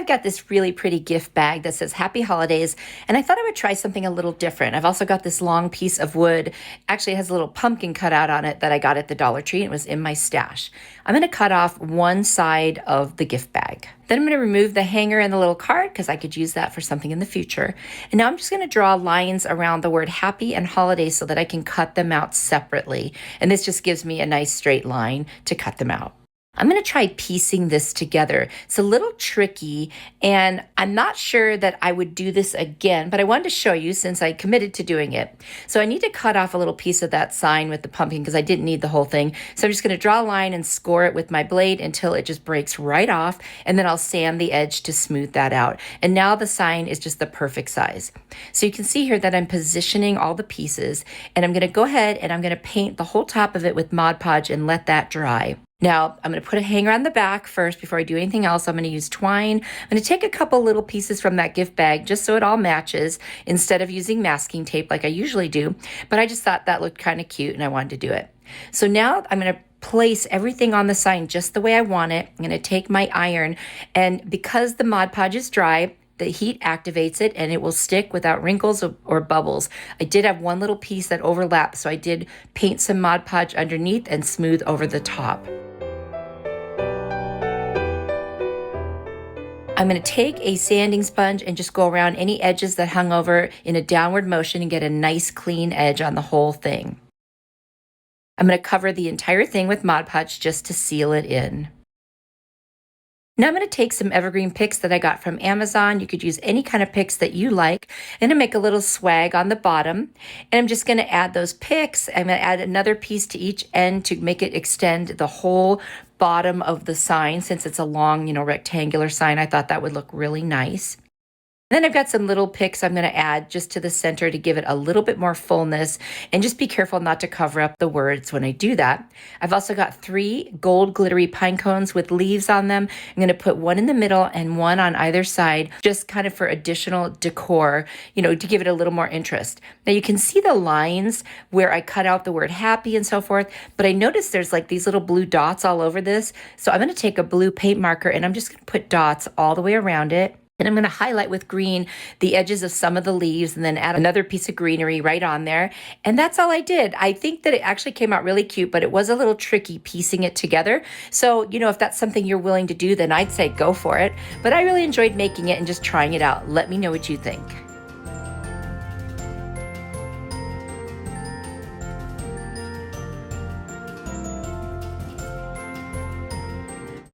got this really pretty gift bag that says Happy Holidays, and I thought I would try something a little different. I've also got this long piece of wood. Actually, it has a little pumpkin cut out on it that I got at the Dollar Tree. It was in my stash. I'm going to cut off one side of the gift bag. Then I'm going to remove the hanger and the little card because I could use that for something in the future. And now I'm just going to draw lines around the word happy and holiday so that I can cut them out separately. And this just gives me a nice straight line to cut them out. I'm going to try piecing this together. It's a little tricky, and I'm not sure that I would do this again, but I wanted to show you since I committed to doing it. So I need to cut off a little piece of that sign with the pumpkin because I didn't need the whole thing. So I'm just going to draw a line and score it with my blade until it just breaks right off, and then I'll sand the edge to smooth that out. And now the sign is just the perfect size. So you can see here that I'm positioning all the pieces, and I'm going to go ahead and I'm going to paint the whole top of it with Mod Podge and let that dry. Now, I'm going to put a hanger on the back first before I do anything else. I'm going to use twine. I'm going to take a couple little pieces from that gift bag just so it all matches instead of using masking tape like I usually do. But I just thought that looked kind of cute and I wanted to do it. So now I'm going to place everything on the sign just the way I want it. I'm going to take my iron, and because the Mod Podge is dry, the heat activates it and it will stick without wrinkles or bubbles. I did have one little piece that overlapped, so I did paint some Mod Podge underneath and smooth over the top. I'm going to take a sanding sponge and just go around any edges that hung over in a downward motion and get a nice clean edge on the whole thing. I'm going to cover the entire thing with Mod Podge just to seal it in. Now I'm going to take some evergreen picks that I got from Amazon. You could use any kind of picks that you like, and to make a little swag on the bottom. And I'm just going to add those picks. I'm going to add another piece to each end to make it extend the whole bottom of the sign. Since it's a long, rectangular sign, I thought that would look really nice. Then I've got some little picks I'm going to add just to the center to give it a little bit more fullness, and just be careful not to cover up the words when I do that. I've also got 3 gold glittery pine cones with leaves on them. I'm going to put one in the middle and one on either side, just kind of for additional decor, to give it a little more interest. Now you can see the lines where I cut out the word happy and so forth, but I noticed there's like these little blue dots all over this. So I'm going to take a blue paint marker and I'm just going to put dots all the way around it. And I'm going to highlight with green the edges of some of the leaves and then add another piece of greenery right on there. And that's all I did. I think that it actually came out really cute, but it was a little tricky piecing it together. So, if that's something you're willing to do, then I'd say go for it. But I really enjoyed making it and just trying it out. Let me know what you think.